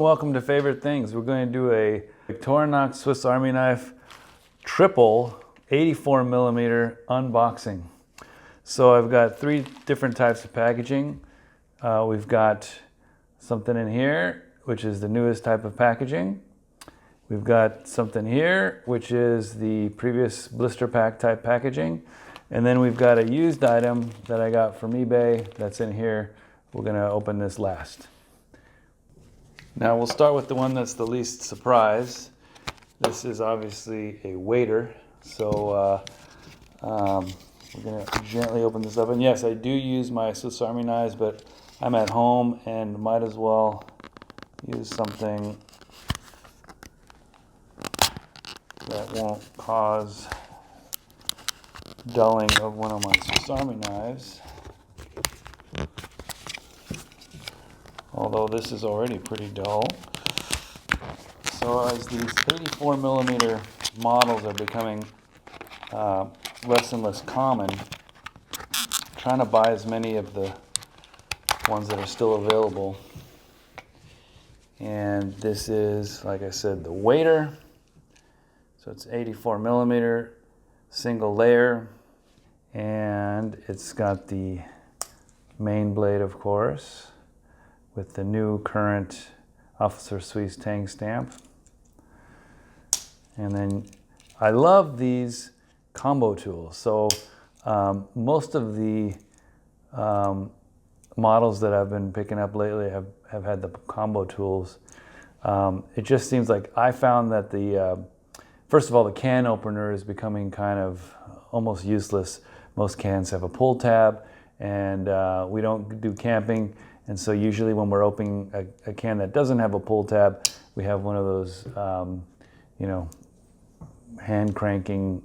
welcome to Favorite Things. We're going to do a Victorinox Swiss Army knife triple 84 millimeter unboxing. So I've got three different types of packaging. We've got something in here, which is the newest type of packaging. We've got something here, which is the previous blister pack type packaging. And then we've got a used item that I got from eBay that's in here. We're going to open this last. Now we'll start with the one that's the least surprise. This is obviously a waiter. So we're going to gently open this up. And yes, I do use my Swiss Army knives, but I'm at home and might as well use something that won't cause dulling of one of my Swiss Army knives. Although this is already pretty dull. So as these 84 millimeter models are becoming less and less common, I'm trying to buy as many of the ones that are still available. And this is, like I said, the waiter. So it's 84 millimeter, single layer, and it's got the main blade, of course, with the new current Officer Suisse Tang stamp. And then I love these combo tools. So most of the models that I've been picking up lately have had the combo tools. It just seems like I found that first of all, the can opener is becoming kind of almost useless. Most cans have a pull tab, and we don't do camping. And so usually when we're opening a can that doesn't have a pull tab, we have one of those, hand cranking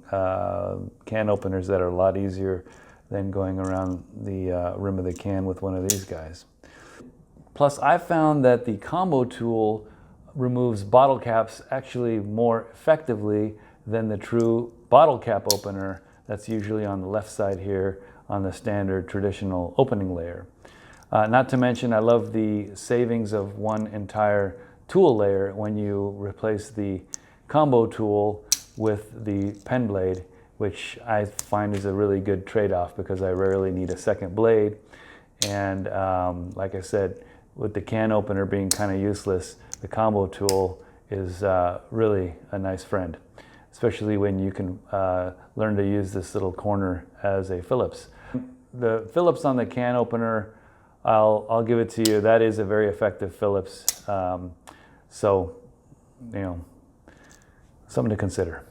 can openers that are a lot easier than going around the rim of the can with one of these guys. Plus, I found that the combo tool removes bottle caps actually more effectively than the true bottle cap opener that's usually on the left side here on the standard traditional opening layer. Not to mention, I love the savings of one entire tool layer when you replace the combo tool with the pen blade, which I find is a really good trade-off because I rarely need a second blade. And like I said, with the can opener being kind of useless, the combo tool is really a nice friend, especially when you can learn to use this little corner as a Phillips. The Phillips on the can opener, I'll give it to you, that is a very effective Phillips. So, something to consider.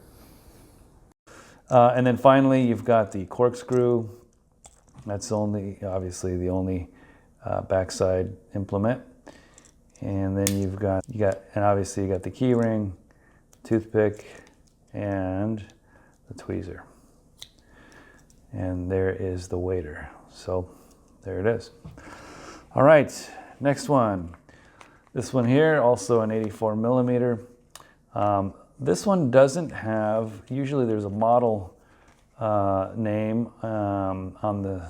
And then finally, you've got the corkscrew. That's obviously the only backside implement. And then and obviously you got the key ring, toothpick, and the tweezer. And there is the waiter. So there it is. All right, next one. This one here, also an 84 millimeter. This one doesn't have, usually there's a model name on the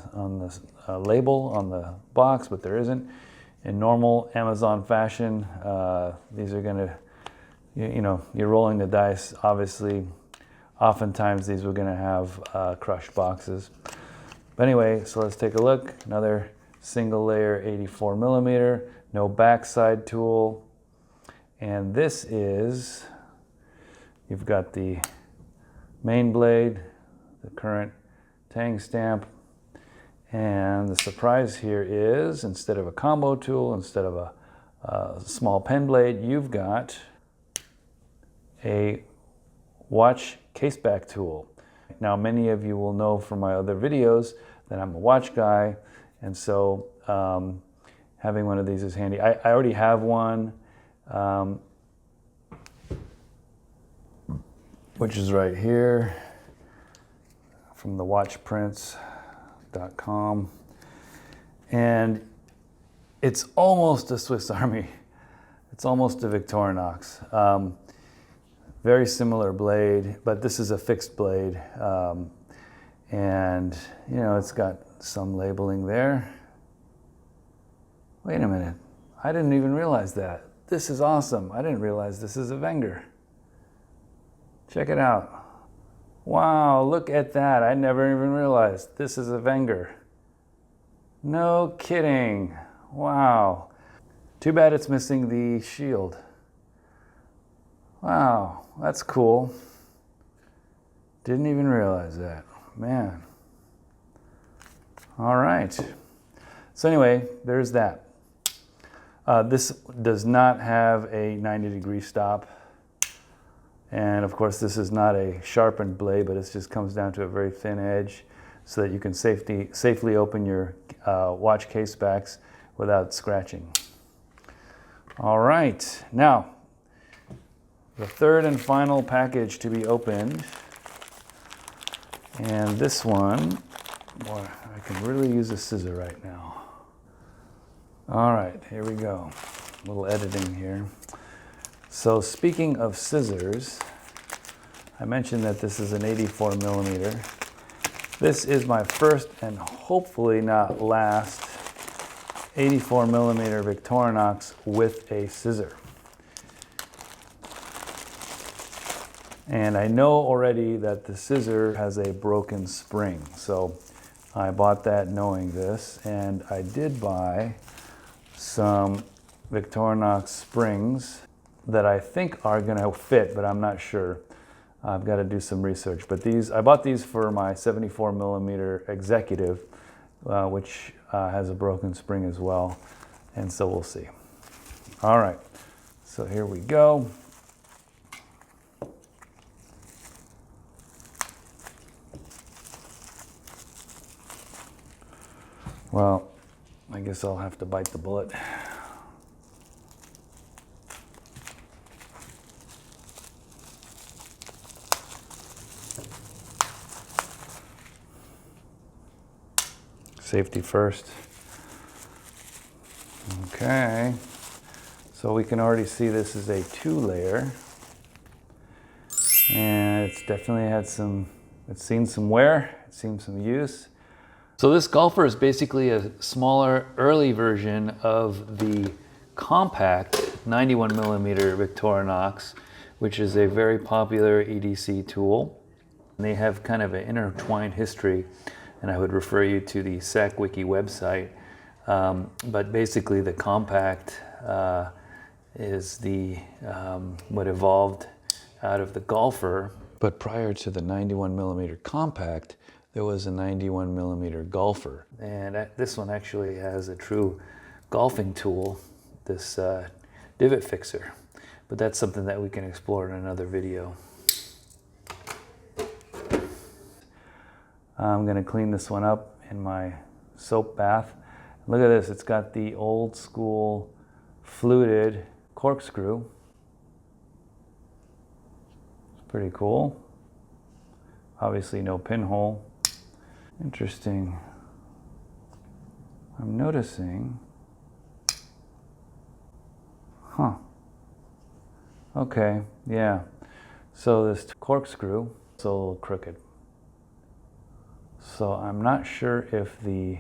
label on the box, but there isn't. In normal Amazon fashion, these are gonna, you're rolling the dice. Obviously, oftentimes these are gonna have crushed boxes. But anyway, so let's take a look. Another single layer 84 millimeter, no backside tool. And this is, you've got the main blade, the current Tang stamp, and the surprise here is, instead of a combo tool, instead of a small pen blade, you've got a watch caseback tool. Now, many of you will know from my other videos that I'm a watch guy, and so having one of these is handy. I already have one, which is right here from the watchprints.com, and it's almost a Swiss Army. It's almost a Victorinox. Very similar blade, but this is a fixed blade, and it's got some labeling there. Wait a minute, I didn't even realize that. This is awesome. I didn't realize this is a Wenger. Check it out. Wow, look at that. I never even realized this is a Wenger. No kidding. Wow. Too bad it's missing the shield. Wow, that's cool. Didn't even realize that. Man. All right. So anyway, there's that. This does not have a 90-degree stop. And of course, this is not a sharpened blade, but it just comes down to a very thin edge so that you can safely open your watch case backs without scratching. All right, now, the third and final package to be opened. And this one, boy, I can really use a scissor right now. All right, here we go. A little editing here. So speaking of scissors, I mentioned that this is an 84 millimeter. This is my first and hopefully not last 84 millimeter Victorinox with a scissor. And I know already that the scissor has a broken spring. So I bought that knowing this, and I did buy some Victorinox springs that I think are gonna fit, but I'm not sure. I've got to do some research. But I bought these for my 74 millimeter Executive, which has a broken spring as well. And so we'll see. All right, so here we go. Well, I guess I'll have to bite the bullet. Safety first. Okay, so we can already see this is a 2-layer, and it's definitely had it's seen some wear, it's seen some use. So this golfer is basically a smaller, early version of the compact 91 millimeter Victorinox, which is a very popular EDC tool. And they have kind of an intertwined history, and I would refer you to the SACWiki website. But basically the compact is what evolved out of the golfer. But prior to the 91 millimeter compact, there was a 91 millimeter golfer. And this one actually has a true golfing tool, this divot fixer. But that's something that we can explore in another video. I'm gonna clean this one up in my soap bath. Look at this, it's got the old school fluted corkscrew. It's pretty cool. Obviously no pinhole. Interesting. I'm noticing, okay, yeah. So this corkscrew is a little crooked. So I'm not sure if the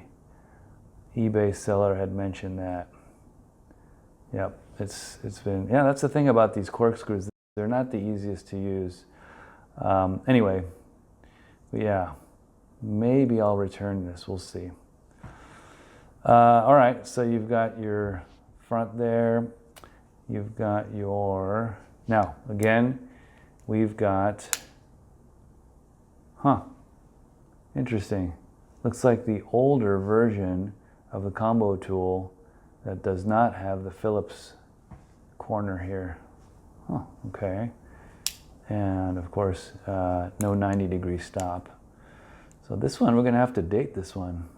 eBay seller had mentioned that. Yep, it's been, yeah, that's the thing about these corkscrews. They're not the easiest to use. Anyway, yeah, maybe I'll return this, we'll see. All right, so you've got your front there. You've got your, now again, we've got, interesting. Looks like the older version of the combo tool that does not have the Phillips corner here. Okay. And of course, no 90-degree stop. So this one, we're gonna have to date this one.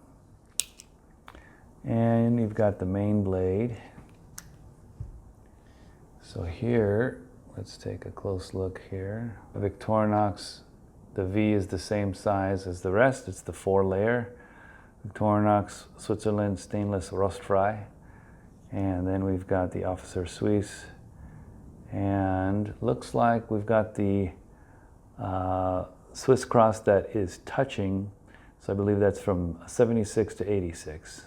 And you've got the main blade. So here, let's take a close look here. Victorinox, the V is the same size as the rest. It's the 4-layer. Victorinox Switzerland stainless rostfrei. And then we've got the Officer Suisse. And looks like we've got the Swiss cross that is touching. So I believe that's from 76 to 86.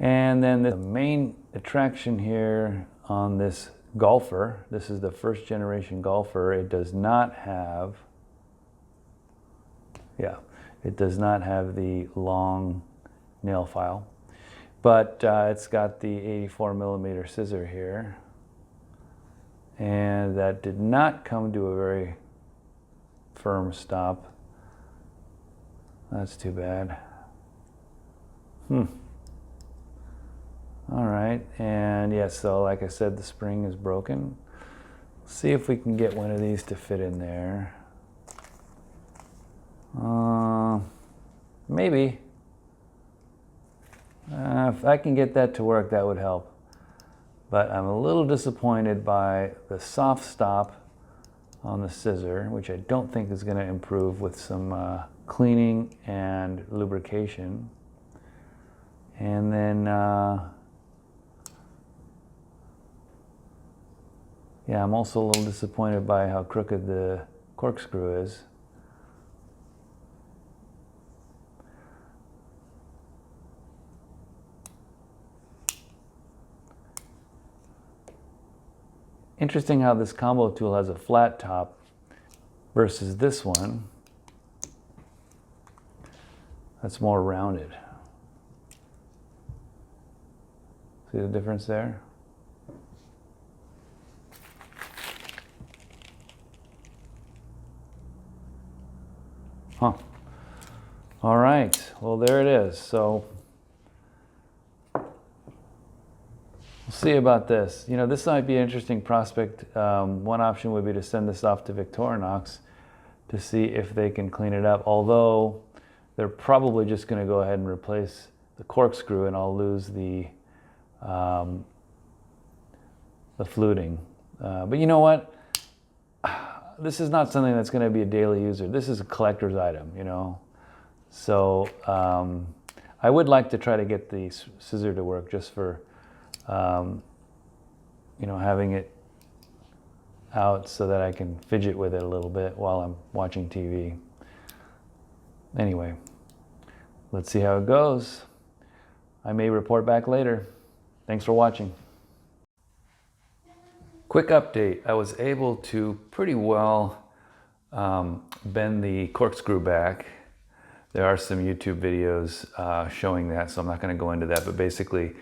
And then the main attraction here on this golfer, this is the first generation golfer, it does not have, it does not have the long nail file, but it's got the 84 millimeter scissor here, and that did not come to a very firm stop. That's too bad. All right, and yeah, so like I said, the spring is broken. See if we can get one of these to fit in there. Maybe. If I can get that to work, that would help. But I'm a little disappointed by the soft stop on the scissor, which I don't think is going to improve with some cleaning and lubrication. And then, yeah, I'm also a little disappointed by how crooked the corkscrew is. Interesting how this combo tool has a flat top versus this one that's more rounded. See the difference there? Huh. All right, well, there it is. So we'll see about this. You know, this might be an interesting prospect. One option would be to send this off to Victorinox to see if they can clean it up, although they're probably just going to go ahead and replace the corkscrew, and I'll lose the fluting. But you know what? This is not something that's going to be a daily user. This is a collector's item, you know. So I would like to try to get the scissor to work just for, you know, having it out so that I can fidget with it a little bit while I'm watching TV. Anyway, let's see how it goes. I may report back later. Thanks for watching. Quick update. I was able to pretty well bend the corkscrew back. There are some YouTube videos showing that, so I'm not going to go into that, but basically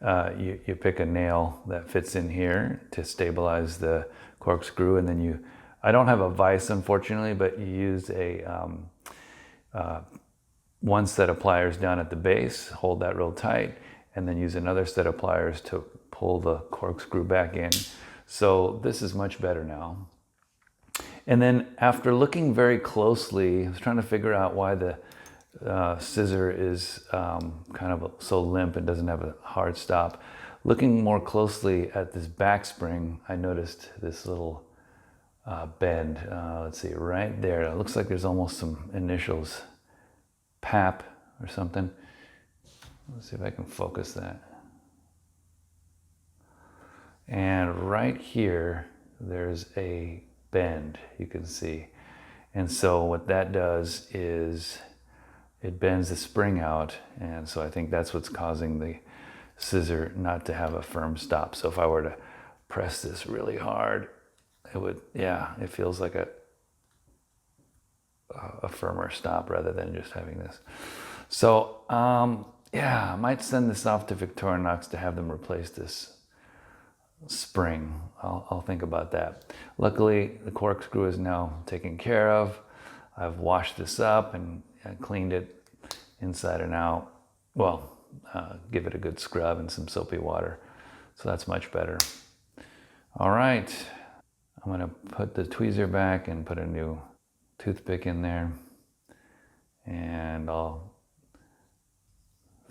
you pick a nail that fits in here to stabilize the corkscrew, and then I don't have a vise unfortunately, but you use a one set of pliers down at the base, hold that real tight, and then use another set of pliers to pull the corkscrew back in. So this is much better now. And then after looking very closely, I was trying to figure out why the scissor is kind of so limp and doesn't have a hard stop. Looking more closely at this back spring, I noticed this little bend. Let's see, right there. It looks like there's almost some initials, PAP or something. Let's see if I can focus that. And right here, there's a bend, you can see. And so what that does is it bends the spring out, and so I think that's what's causing the scissor not to have a firm stop. So if I were to press this really hard, it would, yeah, it feels like a firmer stop rather than just having this. So yeah, I might send this off to Victorinox to have them replace this spring. I'll think about that. Luckily, the corkscrew is now taken care of. I've washed this up and cleaned it inside and out. Well, give it a good scrub and some soapy water. So that's much better. All right, I'm gonna put the tweezer back and put a new toothpick in there. And I'll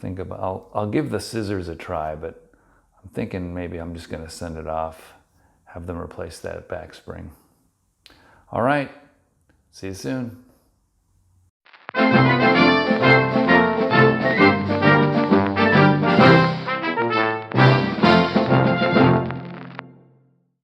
give the scissors a try, but I'm thinking maybe I'm just gonna send it off, have them replace that back spring. All right, see you soon.